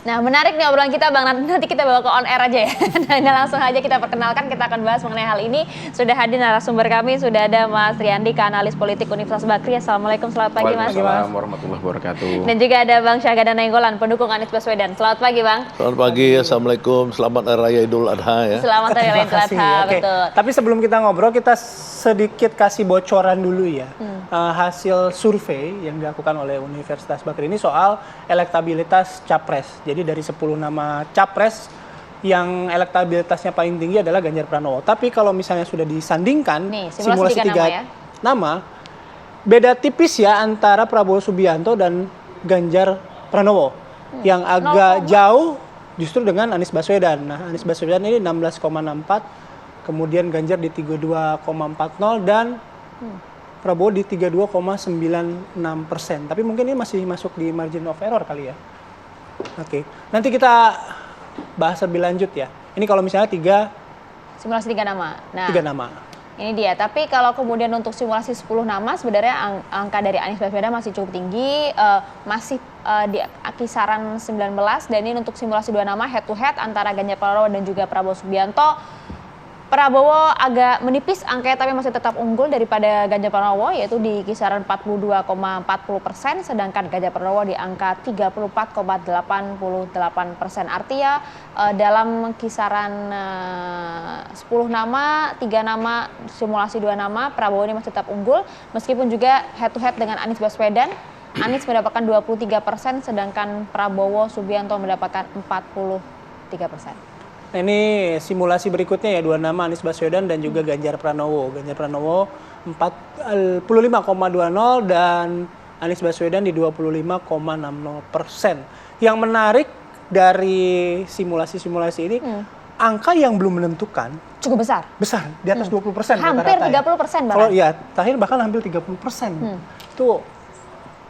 Nah, menarik nih obrolan kita Bang, nanti kita bawa ke on air aja ya. Nah, langsung aja kita perkenalkan, kita akan bahas mengenai hal ini. Sudah hadir narasumber kami, sudah ada Mas Riyandi, analis politik Universitas Bakri. Assalamualaikum, selamat pagi Mas. Waalaikumsalam warahmatullahi wabarakatuh. Dan juga ada Bang Syahganda Nainggolan, pendukung Anies Baswedan. Selamat pagi Bang. Selamat pagi, Assalamualaikum, selamat Hari Raya Idul Adha ya. Selamat Hari Raya Idul Adha, betul. Tapi sebelum kita ngobrol, kita sedikit kasih bocoran dulu ya. Hasil survei yang dilakukan oleh Universitas Bakri ini soal elektabilitas capres. Jadi dari 10 nama capres yang elektabilitasnya paling tinggi adalah Ganjar Pranowo. Tapi kalau misalnya sudah disandingkan nih, simulasi 3 nama, ya? nama, beda tipis ya antara Prabowo Subianto dan Ganjar Pranowo. Yang agak jauh justru dengan Anies Baswedan. Nah, Anies Baswedan ini 16,64, kemudian Ganjar di 32,40 dan Prabowo di 32,96%. Tapi mungkin ini masih masuk di margin of error kali ya. Oke, nanti kita bahas lebih lanjut ya. Ini kalau misalnya simulasi 3 nama. Nah, 3 nama. Ini dia. Tapi kalau kemudian untuk simulasi 10 nama, sebenarnya angka dari Anies Baswedan masih cukup tinggi, masih di kisaran 19. Dan ini untuk simulasi 2 nama head to head antara Ganjar Pranowo dan juga Prabowo Subianto. Prabowo agak menipis angkanya tapi masih tetap unggul daripada Ganjar Pranowo, yaitu di kisaran 42,40%, sedangkan Ganjar Pranowo di angka 34,88%. Artinya dalam kisaran 10 nama, 3 nama, simulasi 2 nama, Prabowo ini masih tetap unggul, meskipun juga head to head dengan Anies Baswedan. Anies mendapatkan 23%, sedangkan Prabowo Subianto mendapatkan 43%. Nah, ini simulasi berikutnya ya, 2 nama Anies Baswedan dan juga Ganjar Pranowo. Ganjar Pranowo 45,20 dan Anies Baswedan di 25,60%. Yang menarik dari simulasi-simulasi ini, angka yang belum menentukan cukup besar. Besar, di atas 20%. Hampir 30% Kalau ya, terakhir bahkan hampir 30%. Itu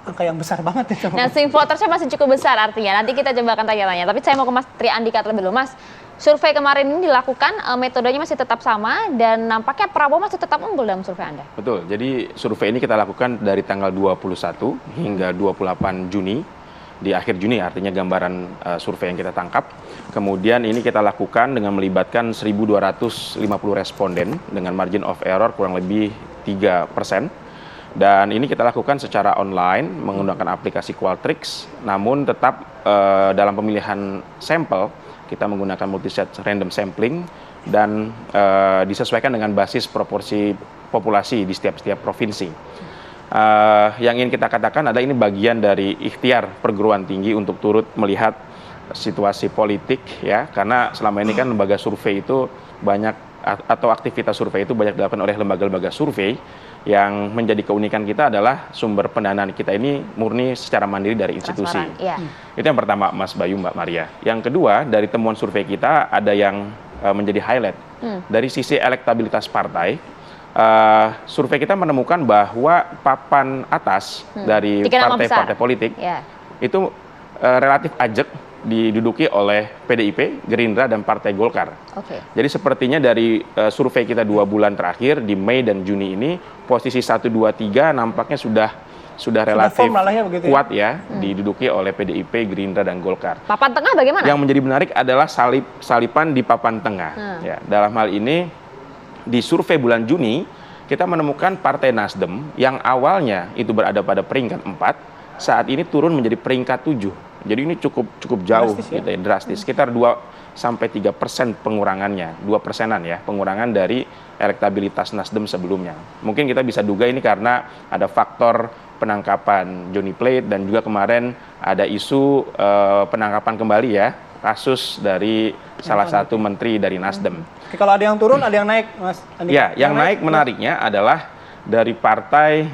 angka yang besar banget ya. Nah, swing votersnya masih cukup besar artinya. Nanti kita coba akan tanya-tanya. Tapi saya mau ke Mas Triandika terlebih dulu. Mas, survei kemarin ini dilakukan, metodenya masih tetap sama dan nampaknya Prabowo masih tetap unggul dalam survei Anda. Betul, jadi survei ini kita lakukan dari tanggal 21 hingga 28 Juni. Di akhir Juni artinya gambaran survei yang kita tangkap. Kemudian ini kita lakukan dengan melibatkan 1.250 responden dengan margin of error kurang lebih 3%. Dan ini kita lakukan secara online menggunakan aplikasi Qualtrics, namun tetap dalam pemilihan sampel kita menggunakan multi-set random sampling dan disesuaikan dengan basis proporsi populasi di setiap provinsi. Yang ingin kita katakan adalah ini bagian dari ikhtiar perguruan tinggi untuk turut melihat situasi politik ya, karena selama ini kan lembaga survei itu banyak atau aktivitas survei itu banyak dilakukan oleh lembaga-lembaga survei. Yang menjadi keunikan kita adalah sumber pendanaan kita ini murni secara mandiri dari institusi. Iya. Itu yang pertama, Mas Bayu, Mbak Maria. Yang kedua, dari temuan survei kita ada yang menjadi highlight. Dari sisi elektabilitas partai, survei kita menemukan bahwa papan atas dari partai-partai politik itu relatif ajak diduduki oleh PDIP, Gerindra, dan Partai Golkar. Jadi sepertinya dari survei kita 2 bulan terakhir di Mei dan Juni ini, posisi 1, 2, 3 nampaknya sudah relatif kuat ya, diduduki oleh PDIP, Gerindra, dan Golkar. Papan tengah bagaimana? Yang menjadi menarik adalah salipan di papan tengah. Ya, dalam hal ini di survei bulan Juni kita menemukan Partai Nasdem yang awalnya itu berada pada peringkat 4, saat ini turun menjadi peringkat 7. Jadi ini cukup jauh drastis, gitu ya, drastis. Sekitar 2-3% pengurangannya, 2%-an ya, pengurangan dari elektabilitas Nasdem sebelumnya. Mungkin kita bisa duga ini karena ada faktor penangkapan Johnny Plate dan juga kemarin ada isu penangkapan kembali ya, kasus dari salah satu menteri dari Nasdem. Oke, kalau ada yang turun, ada yang naik, Mas Andi. Ya, yang naik menariknya adalah dari partai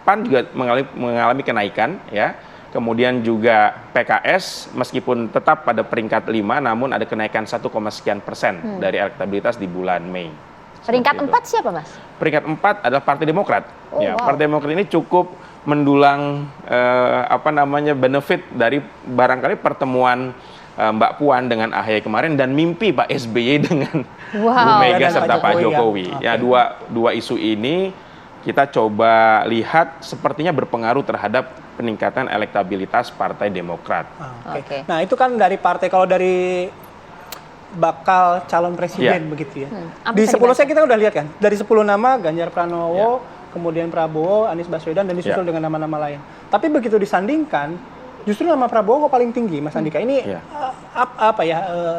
PAN juga mengalami kenaikan ya. Kemudian juga PKS meskipun tetap pada peringkat 5 namun ada kenaikan 1, sekian persen dari elektabilitas di bulan Mei. Peringkat 4 siapa, Mas? Peringkat 4 adalah Partai Demokrat. Partai Demokrat ini cukup mendulang benefit dari barangkali pertemuan Mbak Puan dengan AHY kemarin dan mimpi Pak SBY dengan Bu Mega serta Pak Jokowi. Ya, dua isu ini kita coba lihat sepertinya berpengaruh terhadap peningkatan elektabilitas Partai Demokrat. Oke. Nah itu kan dari partai, kalau dari bakal calon presiden begitu ya. Apa Di bisa 10 dibaca? kita udah lihat kan, dari 10 nama Ganjar Pranowo, kemudian Prabowo, Anies Baswedan, dan disusul dengan nama-nama lain. Tapi begitu disandingkan, justru nama Prabowo kok paling tinggi, Mas Andika. Ini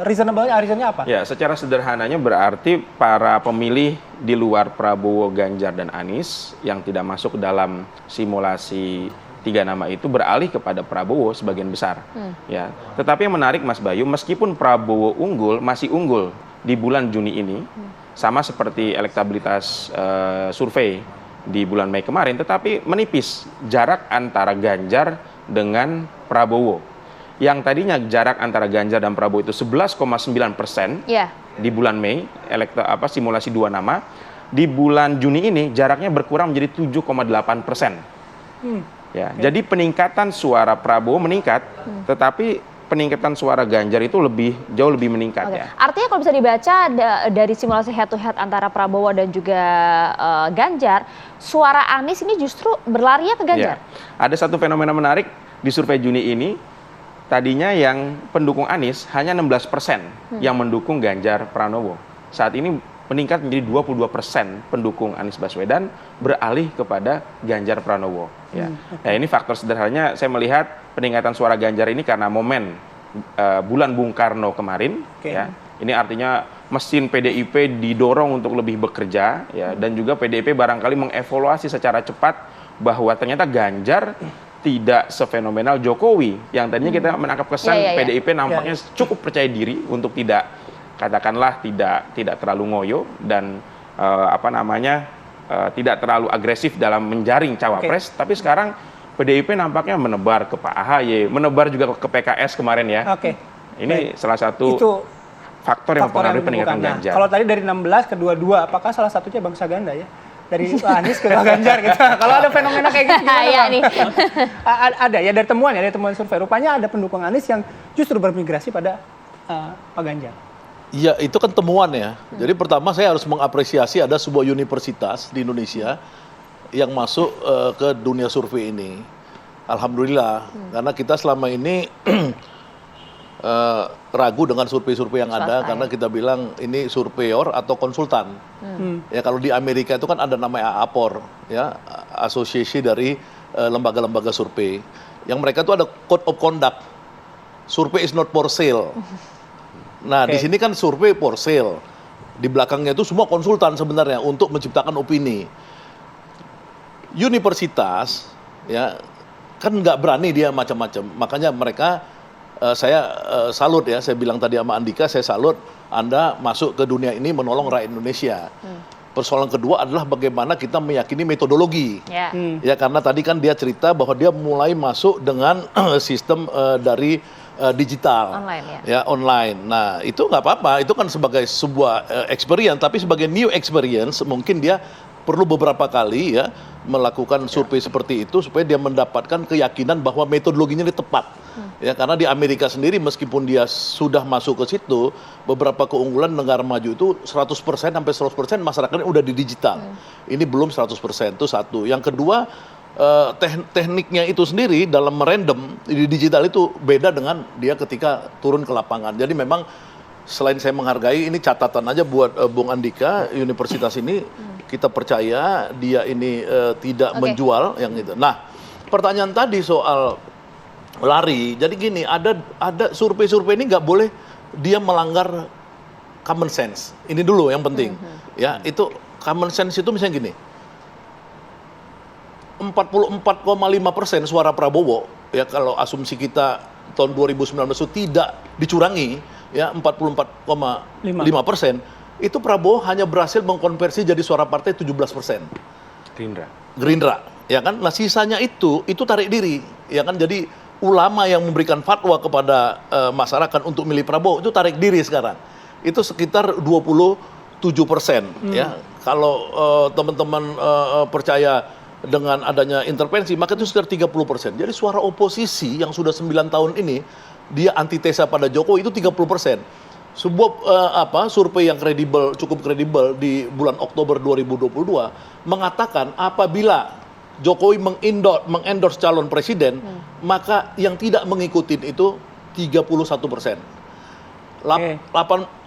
reasonable-nya apa? Ya, secara sederhananya berarti para pemilih di luar Prabowo, Ganjar, dan Anies yang tidak masuk dalam simulasi 3 nama itu beralih kepada Prabowo sebagian besar. Ya, tetapi yang menarik Mas Bayu, meskipun Prabowo masih unggul di bulan Juni ini, sama seperti elektabilitas survei di bulan Mei kemarin, tetapi menipis jarak antara Ganjar dengan Prabowo. Yang tadinya jarak antara Ganjar dan Prabowo itu 11,9% di bulan Mei, simulasi 2 nama, di bulan Juni ini jaraknya berkurang menjadi 7,8%. Ya, jadi peningkatan suara Prabowo meningkat, tetapi peningkatan suara Ganjar itu jauh lebih meningkat. Ya. Artinya kalau bisa dibaca dari simulasi head to head antara Prabowo dan juga Ganjar, suara Anies ini justru berlarinya ke Ganjar. Ya. Ada satu fenomena menarik di survei Juni ini, tadinya yang pendukung Anies hanya 16% yang mendukung Ganjar Pranowo. Saat ini meningkat menjadi 22% pendukung Anies Baswedan beralih kepada Ganjar Pranowo. Ya. Nah, ini faktor sederhananya saya melihat peningkatan suara Ganjar ini karena momen bulan Bung Karno kemarin. Ya. Ini artinya mesin PDIP didorong untuk lebih bekerja, ya, dan juga PDIP barangkali mengevaluasi secara cepat bahwa ternyata Ganjar tidak sefenomenal Jokowi yang tadinya kita menangkap kesan PDIP nampaknya cukup percaya diri untuk katakanlah tidak terlalu ngoyo dan tidak terlalu agresif dalam menjaring cawapres, tapi sekarang PDIP nampaknya menebar ke Pak AHY, menebar juga ke PKS kemarin ya. Ini salah satu faktor yang mempengaruhi peningkatan Ganjar. Kalau tadi dari 16 ke 22, apakah salah satunya bangsa ganda ya? Dari Anies ke Ganjar gitu. Kalau ada fenomena kayak gitu gimana? Nih. Ada ya dari temuan survei. Rupanya ada pendukung Anies yang justru bermigrasi pada Pak Ganjar. Iya, itu kan temuan ya. Jadi pertama saya harus mengapresiasi ada sebuah universitas di Indonesia yang masuk ke dunia survei ini. Alhamdulillah, karena kita selama ini ragu dengan survei-survei yang ada, karena kita bilang ini surveyor atau konsultan. Ya, kalau di Amerika itu kan ada namanya AAPOR, ya, asosiasi dari lembaga-lembaga survei. Yang mereka itu ada code of conduct. Survey is not for sale. Nah, di sini kan survei for sale. Di belakangnya itu semua konsultan sebenarnya untuk menciptakan opini. Universitas, ya, kan nggak berani dia macam-macam. Makanya mereka, saya salut ya, saya bilang tadi sama Andika, saya salut Anda masuk ke dunia ini menolong rakyat Indonesia. Persoalan kedua adalah bagaimana kita meyakini metodologi. Ya, karena tadi kan dia cerita bahwa dia mulai masuk dengan sistem dari digital, online. Nah, itu nggak apa-apa, itu kan sebagai sebuah experience, tapi sebagai new experience mungkin dia perlu beberapa kali ya melakukan survei seperti itu supaya dia mendapatkan keyakinan bahwa metodologinya ini tepat. Ya, karena di Amerika sendiri meskipun dia sudah masuk ke situ, beberapa keunggulan negara maju itu 100% sampai 100% masyarakatnya udah di digital. Ini belum 100%, itu satu. Yang kedua, tekniknya itu sendiri dalam merandom di digital itu beda dengan dia ketika turun ke lapangan. Jadi memang selain saya menghargai, ini catatan aja buat Bung Andika, universitas ini kita percaya dia ini tidak menjual yang itu. Nah, pertanyaan tadi soal lari, jadi gini, ada survei-survei ini nggak boleh dia melanggar common sense. Ini dulu yang penting. Ya, itu common sense itu misalnya gini. 44,5% suara Prabowo, ya kalau asumsi kita tahun 2019 itu tidak dicurangi, ya 44,5%, itu Prabowo hanya berhasil mengkonversi jadi suara partai 17%. Gerindra, ya kan? Nah, sisanya itu tarik diri, ya kan? Jadi ulama yang memberikan fatwa kepada masyarakat untuk milih Prabowo itu tarik diri sekarang. Itu sekitar 27%, ya. Kalau teman-teman percaya dengan adanya intervensi, maka itu sekitar 30%. Jadi suara oposisi yang sudah 9 tahun ini, dia antitesa pada Jokowi itu 30%. Sebuah survei yang cukup kredibel di bulan Oktober 2022 mengatakan apabila Jokowi mengendorse calon presiden, maka yang tidak mengikuti itu 31%.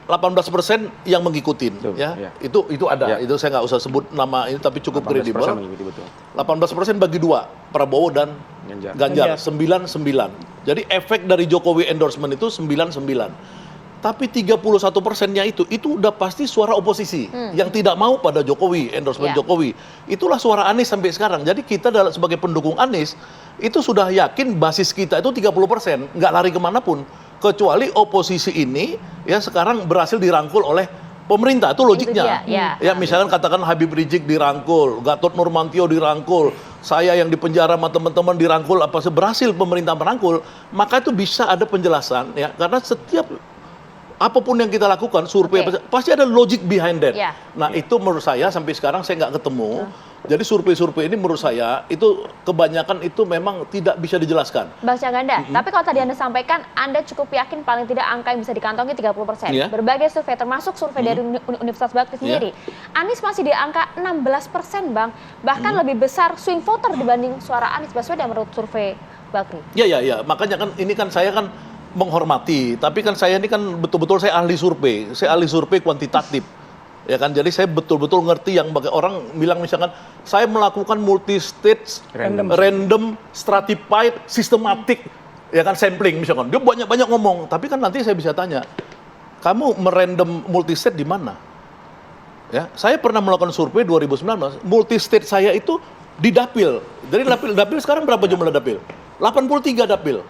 18% yang mengikuti, ya. Iya. Itu ada. Ya. Itu saya nggak usah sebut nama ini, tapi cukup 18% kredibel. mengikuti, betul. 18% bagi dua, Prabowo dan Ganjar. 9-9. Jadi efek dari Jokowi endorsement itu 9-9. Tapi 31%-nya itu udah pasti suara oposisi yang tidak mau pada Jokowi, endorsement Jokowi. Itulah suara Anies sampai sekarang. Jadi kita sebagai pendukung Anies itu sudah yakin basis kita itu 30%, nggak lari kemanapun. Kecuali oposisi ini ya sekarang berhasil dirangkul oleh pemerintah, itu logiknya. Ya misalkan katakan Habib Rizik dirangkul, Gatot Nurmantio dirangkul, saya yang di penjara sama teman-teman dirangkul, berhasil pemerintah merangkul, maka itu bisa ada penjelasan ya, karena setiap apapun yang kita lakukan, survei pasti ada logic behind that. Nah itu menurut saya sampai sekarang saya nggak ketemu. Jadi survei-survei ini menurut saya itu kebanyakan itu memang tidak bisa dijelaskan. Bang Syahganda, tapi kalau tadi Anda sampaikan, Anda cukup yakin paling tidak angka yang bisa dikantongi 30%. Berbagai survei, termasuk survei dari Universitas Bakri sendiri. Anies masih di angka 16%, Bang. Bahkan lebih besar swing voter dibanding suara Anies Baswedan menurut survei Bakri. Iya. Makanya kan ini kan saya kan menghormati, tapi kan saya ini kan betul-betul saya ahli survei kuantitatif. Ya kan, jadi saya betul-betul ngerti yang bagi orang bilang misalkan saya melakukan multi-stage random stratified systematic ya kan sampling misalkan. Dia banyak-banyak ngomong, tapi kan nanti saya bisa tanya, kamu merandom multi-state di mana? Ya, saya pernah melakukan survei 2019, multi-state saya itu di dapil. Jadi dapil sekarang berapa jumlah dapil? 83 dapil.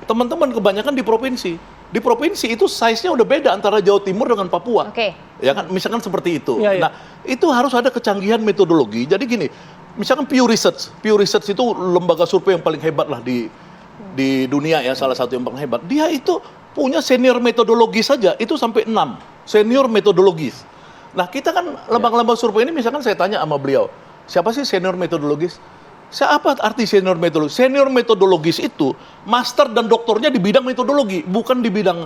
Teman-teman kebanyakan di provinsi. Di provinsi itu size-nya udah beda antara Jawa Timur dengan Papua. Ya kan, misalkan seperti itu. Nah, itu harus ada kecanggihan metodologi. Jadi gini, misalkan Pew Research itu lembaga survei yang paling hebat lah di dunia ya, salah satu yang paling hebat. Dia itu punya senior metodologi saja, itu sampai 6 senior metodologis. Nah, kita kan lembaga-lembaga survei ini misalkan saya tanya sama beliau, siapa sih senior metodologis? Apa arti senior metodologis? Senior metodologis itu master dan doktornya di bidang metodologi, bukan di bidang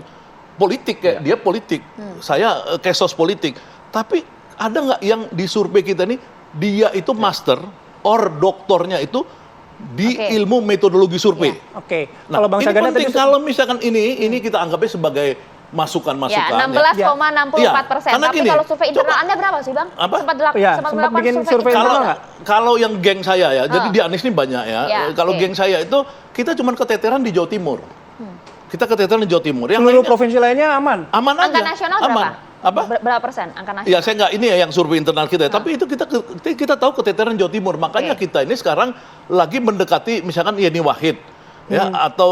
politik kayak dia politik. Saya kesos politik. Tapi ada nggak yang di survei kita ini dia itu master or doktornya itu di ilmu metodologi survei. Nah, kalau Bang Syahganda tadi kalau misalkan ini kita anggapnya sebagai masukan-masukan. 16,64%. Tapi kalau survei internal Anda berapa sih, Bang? Sempat melakukan survei internal nggak? Kalau yang geng saya ya, jadi di Anies ini banyak ya. Kalau geng saya itu kita cuma keteteran di Jawa Timur. Kita keteteran di Jawa Timur. Yang seluruh provinsi lainnya aman. Aman aja. Angka nasional berapa? Apa? Berapa persen angka nasional? Ya saya nggak, ini ya yang survei internal kita. Tapi itu kita tahu keteteran Jawa Timur. Makanya kita ini sekarang lagi mendekati misalkan Yeni Wahid. Ya, atau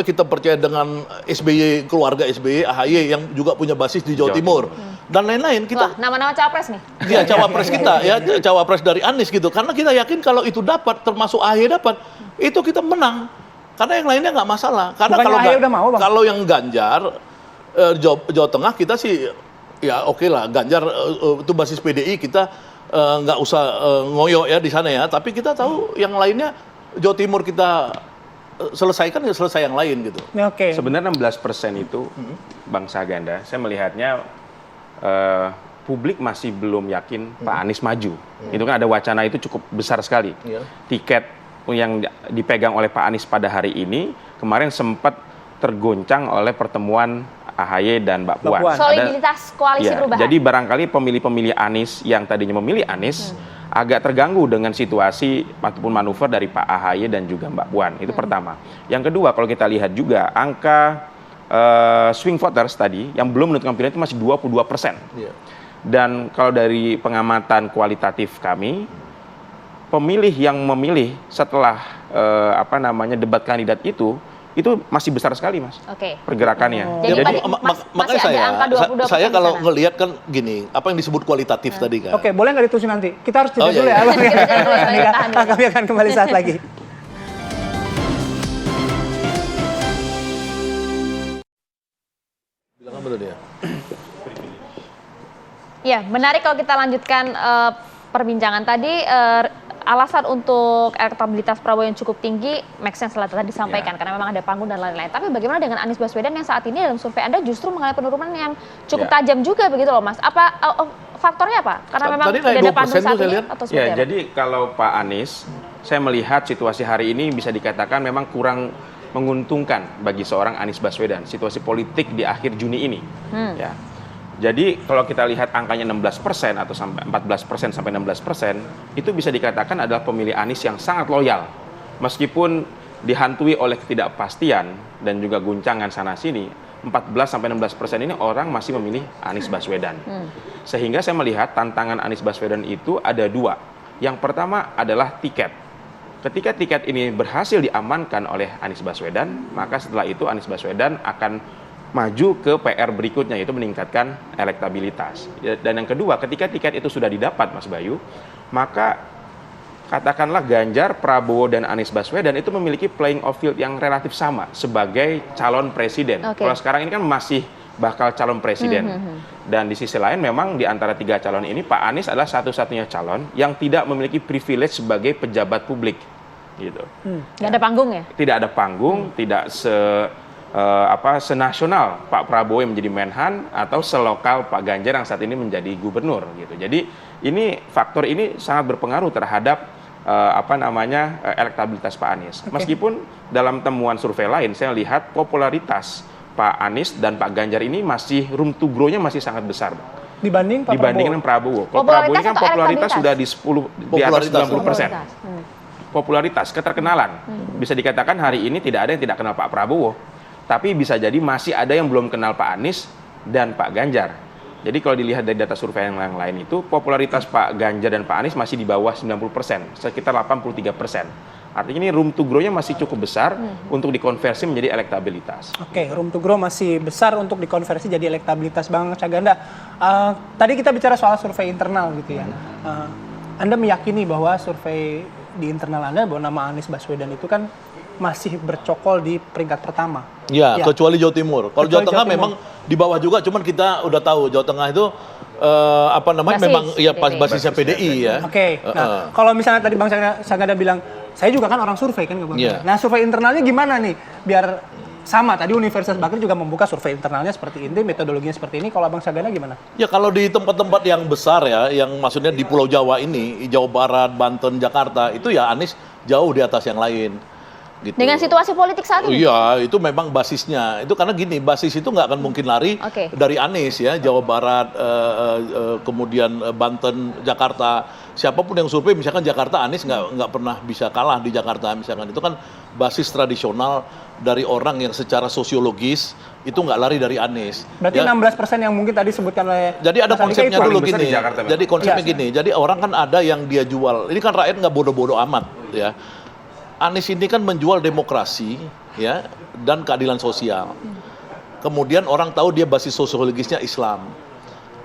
kita percaya dengan SBY, keluarga SBY, AHY yang juga punya basis di Jawa Timur dan lain-lain. Kita nama-nama cawapres nih. Iya, cawapres kita ya, cawapres dari Anies gitu. Karena kita yakin kalau itu dapat, termasuk AHY dapat, itu kita menang. Karena yang lainnya nggak masalah. Karena kalau yang Ganjar Jawa Tengah kita sih ya oke lah, Ganjar itu basis PDI, kita nggak usah ngoyo ya di sana ya. Tapi kita tahu yang lainnya Jawa Timur kita selesaikan ya selesai yang lain gitu. Sebenarnya 16% itu Bang Syahganda, saya melihatnya publik masih belum yakin Pak Anies maju. Itu kan ada wacana itu cukup besar sekali. Tiket yang dipegang oleh Pak Anies pada hari ini kemarin sempat tergoncang oleh pertemuan AHY dan Mbak Puan. Soliditas koalisi perubahan. Jadi barangkali pemilih-pemilih Anies yang tadinya memilih Anies agak terganggu dengan situasi ataupun manuver dari Pak AHY dan juga Mbak Puan. Itu pertama. Yang kedua, kalau kita lihat juga angka swing voters tadi yang belum menentukan pilihan itu masih 22%. Dan kalau dari pengamatan kualitatif kami, pemilih yang memilih setelah debat kandidat itu masih besar sekali, Mas. Pergerakannya. Jadi makanya saya kalau ngelihat kan gini, apa yang disebut kualitatif tadi kan. Boleh nggak diterusin nanti? Kita harus jeda dulu ya. Kami akan kembali saat lagi. Bilang apa tadi ya? Ya, menarik kalau kita lanjutkan perbincangan tadi. Alasan untuk elektabilitas Prabowo yang cukup tinggi, make sense lah tadi disampaikan, karena memang ada panggung dan lain-lain. Tapi bagaimana dengan Anies Baswedan yang saat ini dalam survei Anda justru mengalami penurunan yang cukup tajam juga begitu loh, Mas? Apa faktornya apa? Karena memang Tadi naik tidak ada 2% pandang tuh saat saya ini lihat. atau seperti Ya, apa? jadi kalau Pak Anies, saya melihat situasi hari ini bisa dikatakan memang kurang menguntungkan bagi seorang Anies Baswedan, situasi politik di akhir Juni ini. Ya. Jadi kalau kita lihat angkanya 16% atau sampai 14% sampai 16%, itu bisa dikatakan adalah pemilih Anies yang sangat loyal. Meskipun dihantui oleh ketidakpastian dan juga guncangan sana-sini, 14-16% ini orang masih memilih Anies Baswedan. Sehingga saya melihat tantangan Anies Baswedan itu ada dua. Yang pertama adalah tiket. Ketika tiket ini berhasil diamankan oleh Anies Baswedan, maka setelah itu Anies Baswedan akan maju ke PR berikutnya, yaitu meningkatkan elektabilitas. Dan yang kedua, ketika tiket itu sudah didapat, Mas Bayu, maka katakanlah Ganjar, Prabowo, dan Anies Baswedan itu memiliki playing of field yang relatif sama sebagai calon presiden. Oke. Kalau sekarang ini kan masih bakal calon presiden. Dan di sisi lain memang di antara tiga calon ini Pak Anies adalah satu-satunya calon yang tidak memiliki privilege sebagai pejabat publik. Gitu. Nggak ada panggung ya? Tidak ada panggung, tidak senasional Pak Prabowo yang menjadi Menhan atau selokal Pak Ganjar yang saat ini menjadi gubernur gitu. Jadi ini faktor ini sangat berpengaruh terhadap elektabilitas Pak Anies. Meskipun dalam temuan survei lain saya lihat popularitas Pak Anies dan Pak Ganjar ini masih room to grow-nya masih sangat besar. Dibanding Pak Dibandingkan Prabowo. dengan Prabowo. Kalau Prabowo ini kan Popularitas atau popularitas sudah di atas Popularitas. 90%. Popularitas, keterkenalan. Bisa dikatakan hari ini tidak ada yang tidak kenal Pak Prabowo. Tapi bisa jadi masih ada yang belum kenal Pak Anies dan Pak Ganjar. Jadi kalau dilihat dari data survei yang lain itu, popularitas Pak Ganjar dan Pak Anies masih di bawah 90%, sekitar 83%. Artinya ini room to grow-nya masih cukup besar untuk dikonversi menjadi elektabilitas. Oke, room to grow masih besar untuk dikonversi jadi elektabilitas. Bang Caganda, tadi kita bicara soal survei internal gitu ya. Anda meyakini bahwa survei di internal Anda bahwa nama Anies Baswedan itu kan masih bercokol di peringkat pertama. Ya, kecuali Jawa Timur. Kalau Jawa Kecuali Tengah Jawa Timur. memang di bawah juga, cuman kita udah tahu Jawa Tengah itu Basis memang ya PDI. basisnya PDI ya. Oke, nah kalau misalnya tadi Bang Caganda bilang, saya juga kan orang survei kan Bang. Iya. Nah survei internalnya gimana nih? Biar sama, tadi Universitas Bakri juga membuka survei internalnya seperti ini, metodologinya seperti ini. Kalau Bang Caganda gimana? Ya kalau di tempat-tempat yang besar ya, yang maksudnya di Pulau Jawa ini, Jawa Barat, Banten, Jakarta, itu ya Anies jauh di atas yang lain. Gitu. Dengan situasi politik saat ini? Iya, itu memang basisnya. Itu karena gini, basis itu nggak akan mungkin lari Oke. dari Anies ya, Jawa Barat, kemudian Banten, Jakarta. Siapapun yang survei, misalkan Jakarta, Anies nggak pernah bisa kalah di Jakarta, misalkan. Itu kan basis tradisional dari orang yang secara sosiologis itu nggak lari dari Anies. Berarti Ya. 16% yang mungkin tadi sebutkan oleh Jadi ada Mas Andika konsepnya itu. dulu Paling besar gini. di Jakarta, Bang. Jadi konsepnya Iya. gini. Jadi orang kan ada yang dia jual. Ini kan rakyat nggak bodoh-bodoh amat ya. Anies ini kan menjual demokrasi ya dan keadilan sosial. Kemudian orang tahu dia basis sosiologisnya Islam.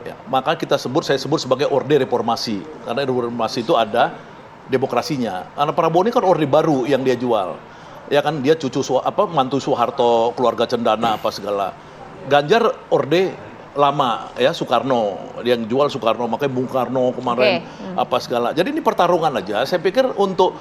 Ya, maka saya sebut sebagai orde reformasi. Karena reformasi itu ada demokrasinya. Karena Prabowo ini kan orde baru yang dia jual. Ya kan dia mantu Soeharto, keluarga cendana apa segala. Ganjar orde lama ya, Soekarno, yang jual Soekarno, makanya Bung Karno kemarin apa segala. Jadi ini pertarungan aja. Saya pikir untuk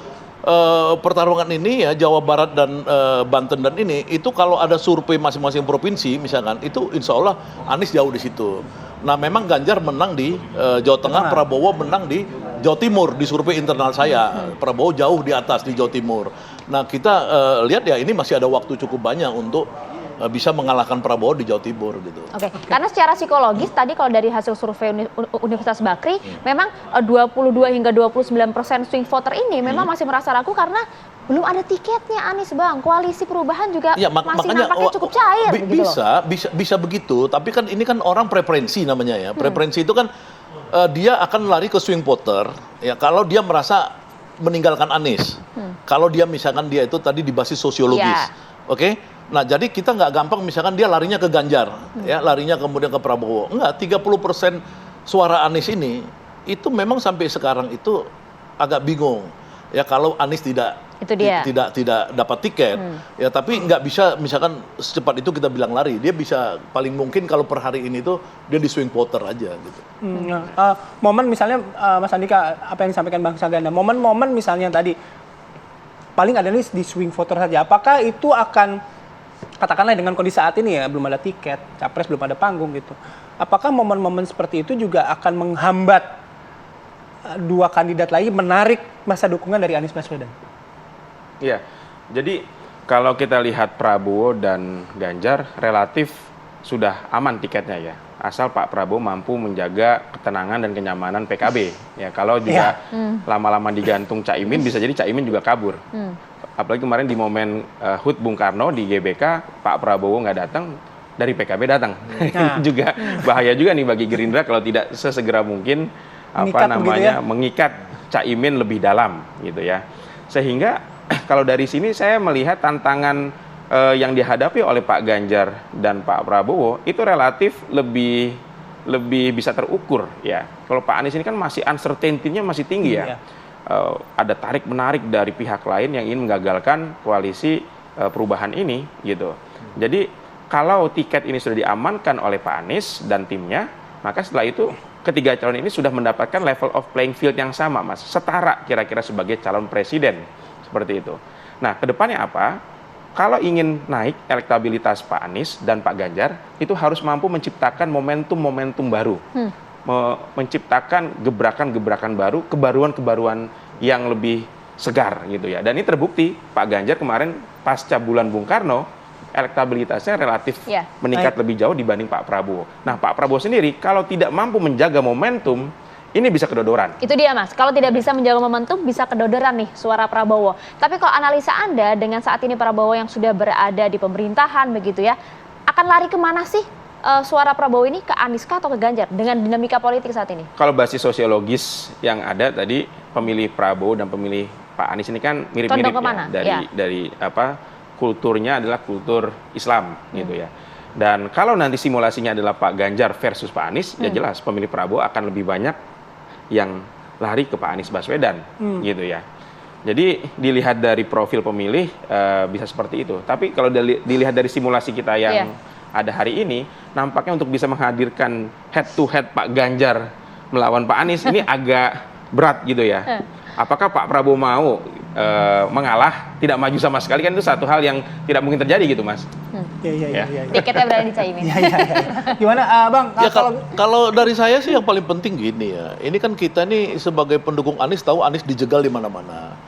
pertarungan ini ya, Jawa Barat dan Banten dan ini, itu kalau ada survei masing-masing provinsi misalkan, itu insya Allah Anies jauh di situ. Nah memang Ganjar menang di Jawa Tengah, Prabowo menang di Jawa Timur di survei internal saya. Prabowo jauh di atas di Jawa Timur. Nah kita lihat ya, ini masih ada waktu cukup banyak untuk bisa mengalahkan Prabowo di Jawa Timur gitu. Oke, karena secara psikologis tadi kalau dari hasil survei Universitas Bakri, memang 22 hingga 29% swing voter ini memang masih merasa ragu karena belum ada tiketnya Anies, Bang. Koalisi perubahan juga Ya, masih makanya nampaknya cukup cair gitu loh. bisa begitu, tapi kan ini kan orang preferensi namanya ya. Preferensi itu kan dia akan lari ke swing voter ya kalau dia merasa meninggalkan Anies. Kalau dia misalkan dia itu tadi di basis sosiologis. Iya. Oke? Nah, jadi kita nggak gampang misalkan dia larinya ke Ganjar, ya, larinya kemudian ke Prabowo. Enggak, 30% suara Anies ini itu memang sampai sekarang itu agak bingung. Ya kalau Anies tidak dapat tiket, ya tapi nggak bisa misalkan secepat itu kita bilang lari. Dia bisa paling mungkin kalau per hari ini tuh dia di swing voter aja gitu. Momen misalnya Mas Andika, apa yang disampaikan Bang Caganda, momen-momen misalnya tadi paling ada di swing voter saja. Apakah itu akan katakanlah dengan kondisi saat ini ya, belum ada tiket, capres belum ada panggung gitu. Apakah momen-momen seperti itu juga akan menghambat dua kandidat lagi menarik masa dukungan dari Anies Baswedan? Iya, jadi kalau kita lihat Prabowo dan Ganjar relatif sudah aman tiketnya ya, asal Pak Prabowo mampu menjaga ketenangan dan kenyamanan PKB. Ya, kalau juga lama-lama digantung Caimin, bisa jadi Caimin juga kabur. Apalagi kemarin di momen HUT Bung Karno di GBK, Pak Prabowo nggak datang, dari PKB datang. Ini juga bahaya juga nih bagi Gerindra kalau tidak sesegera mungkin mengikat Caimin lebih dalam gitu ya. Sehingga kalau dari sini saya melihat tantangan yang dihadapi oleh Pak Ganjar dan Pak Prabowo itu relatif lebih bisa terukur ya. Kalau Pak Anies ini kan masih uncertainty-nya masih tinggi ya. Ada tarik menarik dari pihak lain yang ingin menggagalkan koalisi perubahan ini gitu. Jadi kalau tiket ini sudah diamankan oleh Pak Anies dan timnya, maka setelah itu ketiga calon ini sudah mendapatkan level of playing field yang sama, Mas. Setara kira-kira sebagai calon presiden. Seperti itu. Nah, kedepannya apa? Kalau ingin naik elektabilitas Pak Anies dan Pak Ganjar, itu harus mampu menciptakan momentum-momentum baru. Menciptakan gebrakan-gebrakan baru, kebaruan-kebaruan yang lebih segar gitu ya. Dan ini terbukti, Pak Ganjar kemarin pasca bulan Bung Karno, elektabilitasnya relatif meningkat lebih jauh dibanding Pak Prabowo. Nah, Pak Prabowo sendiri kalau tidak mampu menjaga momentum, ini bisa kedodoran. Itu dia, Mas. Kalau tidak bisa menjaga momentum, bisa kedodoran nih suara Prabowo. Tapi kalau analisa Anda dengan saat ini Prabowo yang sudah berada di pemerintahan begitu ya, akan lari kemana sih suara Prabowo ini, ke Anies kah atau ke Ganjar dengan dinamika politik saat ini? Kalau basis sosiologis yang ada tadi, pemilih Prabowo dan pemilih Pak Anies ini kan mirip-mirip ya, dari kulturnya adalah kultur Islam gitu ya. Dan kalau nanti simulasinya adalah Pak Ganjar versus Pak Anies, ya jelas pemilih Prabowo akan lebih banyak yang lari ke Pak Anies Baswedan gitu ya. Jadi dilihat dari profil pemilih bisa seperti itu. Tapi kalau dilihat dari simulasi kita yang ada hari ini, nampaknya untuk bisa menghadirkan head to head Pak Ganjar melawan Pak Anies ini agak berat gitu ya. Apakah Pak Prabowo mau mengalah, tidak maju sama sekali, kan itu satu hal yang tidak mungkin terjadi gitu, Mas. Iya. Tiketnya berada di Caimin. Gimana, Bang? Ya, kalau dari saya sih yang paling penting gini ya. Ini kan kita nih sebagai pendukung Anies tahu Anies dijegal di mana-mana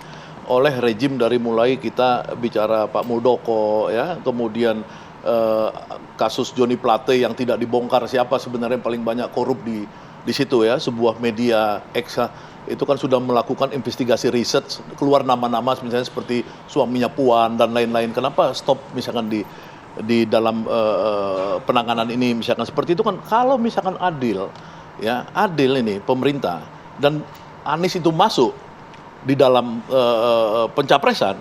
oleh rejim, dari mulai kita bicara Pak Muldoko ya, kemudian kasus Joni Plate yang tidak dibongkar siapa sebenarnya yang paling banyak korup di situ ya, sebuah media Eksa itu kan sudah melakukan investigasi riset, keluar nama-nama misalnya seperti suaminya Puan dan lain-lain. Kenapa stop misalkan di dalam penanganan ini misalkan seperti itu kan? Kalau misalkan adil ini pemerintah dan Anies itu masuk di dalam pencapresan,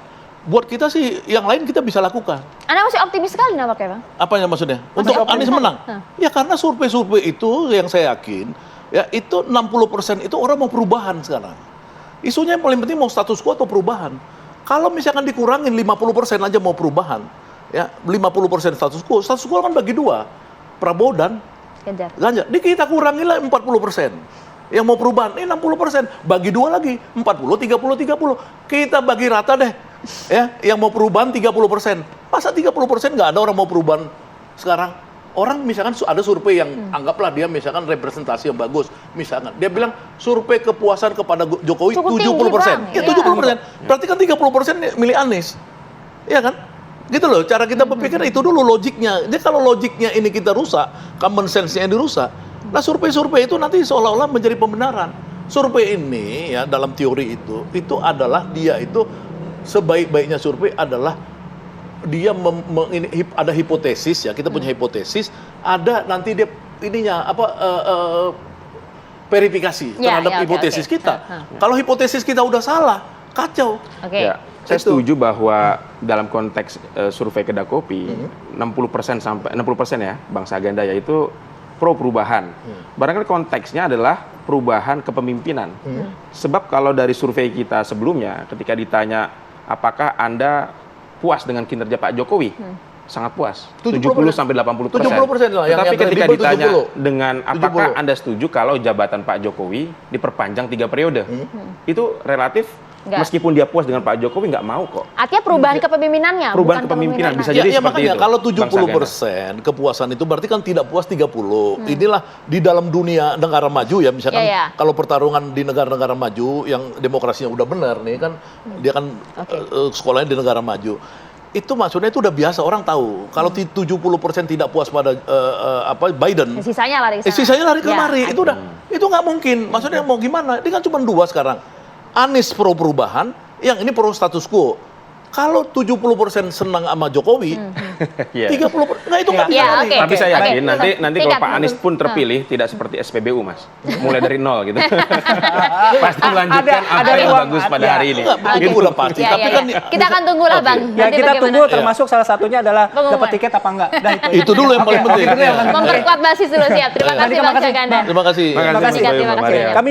buat kita sih yang lain kita bisa lakukan. Anda masih optimis sekali nampaknya, Bang. Apanya maksudnya? Untuk Anies menang? Ya karena survei-survei itu yang saya yakin ya itu 60% itu orang mau perubahan sekarang. Isunya yang paling penting mau status quo atau perubahan. Kalau misalkan dikurangin 50% aja mau perubahan, ya 50% status quo kan bagi dua, Prabowo dan Ganjar. Di kita kuranginlah 40%. Yang mau perubahan, ini 60%, bagi dua lagi, 40, 30. Kita bagi rata deh, ya, yang mau perubahan 30%. Masa 30% nggak ada orang mau perubahan sekarang? Orang misalkan ada survei yang anggaplah dia misalkan representasi yang bagus, misalkan dia bilang survei kepuasan kepada Jokowi 70%, ya 70%, berarti kan 30% milih Anies, ya kan? Gitu loh, cara kita berpikir itu dulu logiknya. Jadi kalau logiknya ini kita rusak, common sense-nya dirusak, nah survei-survei itu nanti seolah-olah menjadi pembenaran. Survei ini ya dalam teori itu adalah dia itu sebaik-baiknya survei adalah dia ada hipotesis ya, kita punya hipotesis, ada nanti dia ininya verifikasi terhadap hipotesis kita. Kalau hipotesis kita udah salah, kacau. Saya setuju bahwa dalam konteks survei Kedakopi 60% sampai 60% ya, Bang Saganda, yaitu pro perubahan. Barangkali konteksnya adalah perubahan kepemimpinan. Sebab kalau dari survei kita sebelumnya, ketika ditanya apakah Anda puas dengan kinerja Pak Jokowi, sangat puas, 70 sampai 80%. 70% lah. Tetapi ketika ditanya dengan apakah Anda setuju kalau jabatan Pak Jokowi diperpanjang 3 periode, itu relatif Nggak. Meskipun dia puas dengan Pak Jokowi, nggak mau kok. Artinya perubahan kepemimpinannya, Perubahan bukan kepemimpinan bisa kepemimpinan. jadi Ya seperti makanya itu, kalau Bang Saganda. 70% kepuasan itu berarti kan tidak puas 30. Inilah di dalam dunia negara maju ya, misalkan Ya, ya. kalau pertarungan di negara-negara maju yang demokrasinya udah benar nih kan, dia kan sekolahnya di negara maju. Itu maksudnya itu udah biasa, orang tahu. Kalau 70% tidak puas pada Biden, Sisanya lari ke sana. sisanya lari Ya, kemari. Itu udah, itu nggak mungkin. Maksudnya mau gimana? Ini kan cuma dua sekarang. Anies pro perubahan, yang ini pro status quo. Kalau 70% senang sama Jokowi, Iya. 30%, nah itu nggak bisa Iya, lari. oke. Tapi saya yakin Oke. nanti Tingkat. kalau Pak Anies pun terpilih tidak seperti SPBU, Mas. Mulai dari nol gitu. Pasti melanjutkan ada apa yang ruang, bagus pada ya. hari ini. Enggak, itu udah pasti. Ya, Tapi ya, kan ya. Kita akan tunggu lah, Oke. Bang. Ya Nanti kita bagaimana? tunggu, termasuk salah satunya adalah Pengumuman. dapat tiket apa enggak. Dah itu. Itu dulu yang paling Oke, penting. itu dulu yang paling penting. Memperkuat basis dulu, siap. Terima kasih, Terima Bang kasih. Syaganda. Terima kasih. Terima kasih, Terima kasih, Mbak terima Maria. kasih. Kami